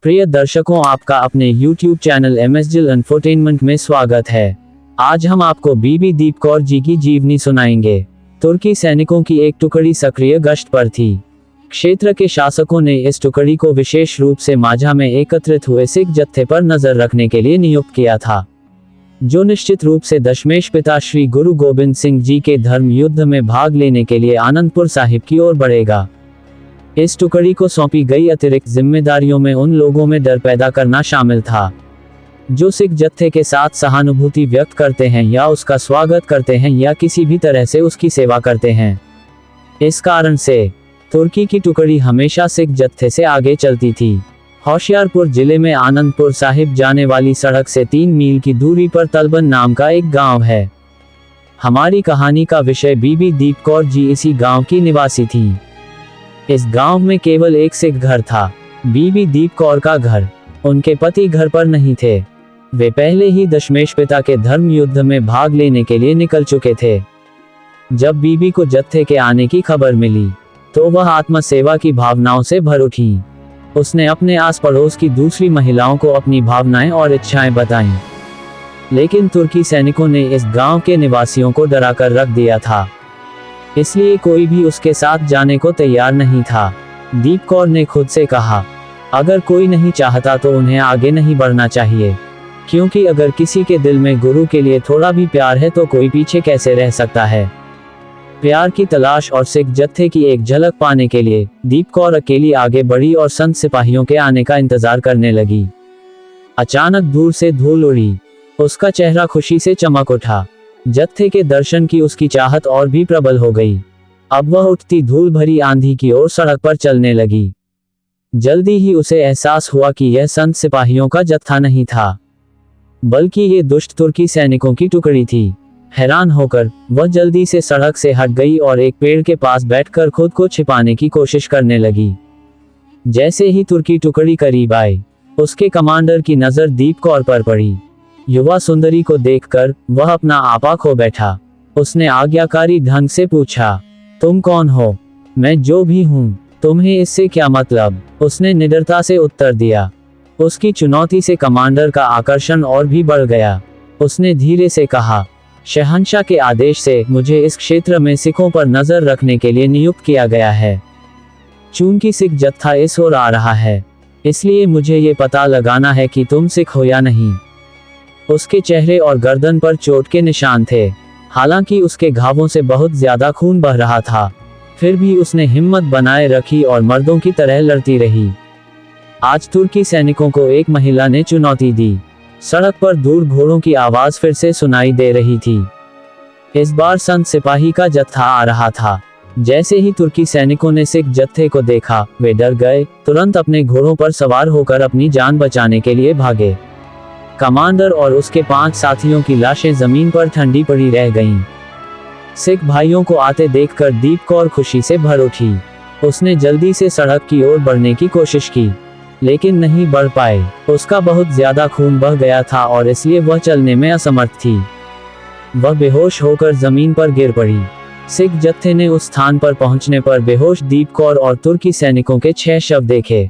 प्रिय दर्शकों, आपका अपने YouTube चैनल MSGIL इंफोटेनमेंट में स्वागत है। आज हम आपको बीबी दीप कौर जी की जीवनी सुनाएंगे। तुर्की सैनिकों की एक टुकड़ी सक्रिय गश्त पर थी। क्षेत्र के शासकों ने इस टुकड़ी को विशेष रूप से माझा में एकत्रित हुए सिख जत्थे पर नजर रखने के लिए नियुक्त किया था, जो निश्चित रूप से दशमेश पिता श्री गुरु गोबिंद सिंह जी के धर्म युद्ध में भाग लेने के लिए आनंदपुर साहिब की ओर बढ़ेगा। इस टुकड़ी को सौंपी गई अतिरिक्त जिम्मेदारियों में उन लोगों में डर पैदा करना शामिल था जो सिख जत्थे के साथ सहानुभूति व्यक्त करते हैं या उसका स्वागत करते हैं या किसी भी तरह से उसकी सेवा करते हैं। इस कारण से तुर्की की टुकड़ी हमेशा सिख जत्थे से आगे चलती थी। होशियारपुर जिले में आनंदपुर साहिब जाने वाली सड़क से 3 मील की दूरी पर तलबन नाम का एक गांव है। हमारी कहानी का विषय बीबी दीप कौर जी इसी गांव की निवासी थी। इस गांव में केवल एक सिख घर था, बीबी दीप कौर का घर। उनके पति घर पर नहीं थे। वे पहले ही दशमेश पिता के धर्म युद्ध में भाग लेने के लिए निकल चुके थे। जब बीबी को जत्थे के आने की खबर मिली तो वह आत्म सेवा की भावनाओं से भर उठी। उसने अपने आस पड़ोस की दूसरी महिलाओं को अपनी भावनाएं और इच्छाएं बताईं। लेकिन तुर्की सैनिकों ने इस गांव के निवासियों को डराकर रख दिया था, इसलिए कोई भी उसके साथ जाने को तैयार नहीं था। दीप कौर ने खुद से कहा, अगर कोई नहीं चाहता तो उन्हें आगे नहीं बढ़ना चाहिए, क्योंकि अगर किसी के दिल में गुरु के लिए थोड़ा भी प्यार है तो कोई पीछे कैसे रह सकता है। प्यार की तलाश और सिख जत्थे की एक झलक पाने के लिए दीप कौर अकेली आगे बढ़ी और संत सिपाहियों के आने का इंतजार करने लगी। अचानक दूर से धूल उड़ी। उसका चेहरा खुशी से चमक उठा। जत्थे के दर्शन की उसकी चाहत और भी प्रबल हो गई। अब वह उठती धूल भरी आंधी की ओर सड़क पर चलने लगी। जल्दी ही उसे एहसास हुआ कि यह संत सिपाहियों का जत्था नहीं था, बल्कि ये दुष्ट तुर्की सैनिकों की टुकड़ी थी। हैरान होकर वह जल्दी से सड़क से हट गई और एक पेड़ के पास बैठकर खुद को छिपाने की कोशिश करने लगी। जैसे ही तुर्की टुकड़ी करीब आई, उसके कमांडर की नजर दीप कौर पर पड़ी। युवा सुंदरी को देखकर वह अपना आपा खो बैठा। उसने आज्ञाकारी ढंग से पूछा, तुम कौन हो? मैं जो भी हूँ, तुम्हें इससे क्या मतलब? उसने निडरता से उत्तर दिया। उसकी चुनौती से कमांडर का आकर्षण और भी बढ़ गया। उसने धीरे से कहा, शहंशाह के आदेश से मुझे इस क्षेत्र में सिखों पर नजर रखने के लिए नियुक्त किया गया है। चूंकि सिख जत्था इस ओर आ रहा है, इसलिए मुझे ये पता लगाना है कि तुम सिख हो या नहीं। उसके चेहरे और गर्दन पर चोट के निशान थे। हालांकि उसके घावों से बहुत ज्यादा खून बह रहा था, फिर भी उसने हिम्मत बनाए रखी और मर्दों की तरह लड़ती रही। आज तुर्की सैनिकों को एक महिला ने चुनौती दी। सड़क पर दूर घोड़ों की आवाज फिर से सुनाई दे रही थी। इस बार संत सिपाही का जत्था आ रहा था। जैसे ही तुर्की सैनिकों ने सिख जत्थे को देखा, वे डर गए। तुरंत अपने घोड़ों पर सवार होकर अपनी जान बचाने के लिए भागे। कमांडर और उसके 5 साथियों की लाशें जमीन पर ठंडी पड़ी रह गईं। सिख भाइयों को आते देखकर दीप कौर खुशी से भर उठी। उसने जल्दी से सड़क की ओर बढ़ने की कोशिश की, लेकिन नहीं बढ़ पाए। उसका बहुत ज्यादा खून बह गया था और इसलिए वह चलने में असमर्थ थी। वह बेहोश होकर जमीन पर गिर पड़ी। सिख जत्थे ने उस स्थान पर पहुंचने पर बेहोश दीप कौर और तुर्की सैनिकों के 6 शव देखे।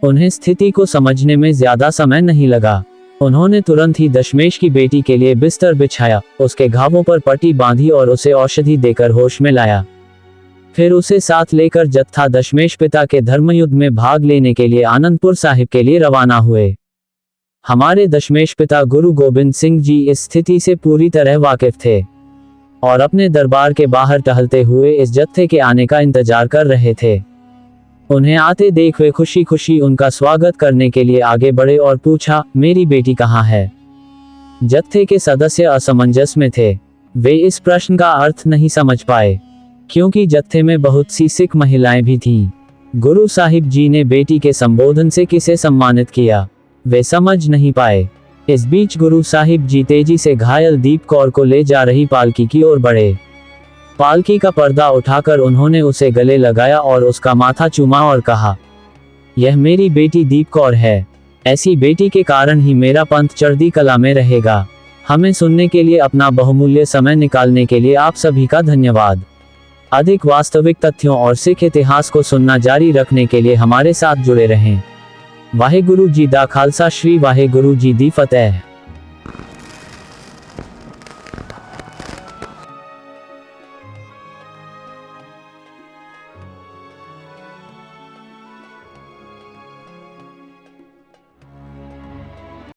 उन्हें स्थिति को समझने में ज्यादा समय नहीं लगा। उन्होंने तुरंत ही दशमेश की बेटी के लिए बिस्तर बिछाया, उसके घावों पर पट्टी बांधी और उसे औषधि देकर होश में लाया। फिर उसे साथ लेकर जत्था दशमेश पिता के धर्मयुद्ध में भाग लेने के लिए आनंदपुर साहिब के लिए रवाना हुए। हमारे दशमेश पिता गुरु गोबिंद सिंह जी इस स्थिति से पूरी तरह वाकिफ थे और अपने दरबार के बाहर टहलते हुए इस जत्थे के आने का इंतजार कर रहे थे। उन्हें आते देख वे खुशी खुशी उनका स्वागत करने के लिए आगे बढ़े और पूछा, मेरी बेटी कहाँ है? जत्थे के सदस्य असमंजस में थे। वे इस प्रश्न का अर्थ नहीं समझ पाए, क्योंकि जत्थे में बहुत सी सिख महिलाएं भी थीं। गुरु साहिब जी ने बेटी के संबोधन से किसे सम्मानित किया, वे समझ नहीं पाए। इस बीच गुरु साहिब जी तेजी से घायल दीप कौर को ले जा रही पालकी की ओर बढ़े। पालकी का पर्दा उठाकर उन्होंने उसे गले लगाया और उसका माथा चूमा और कहा, यह मेरी बेटी दीप कौर है। ऐसी बेटी के कारण ही मेरा पंथ चढ़ती कला में रहेगा। हमें सुनने के लिए अपना बहुमूल्य समय निकालने के लिए आप सभी का धन्यवाद। अधिक वास्तविक तथ्यों और सिख इतिहास को सुनना जारी रखने के लिए हमारे साथ जुड़े रहें। वाहेगुरु जी दा खालसा श्री वाहेगुरु जी दी फतेह।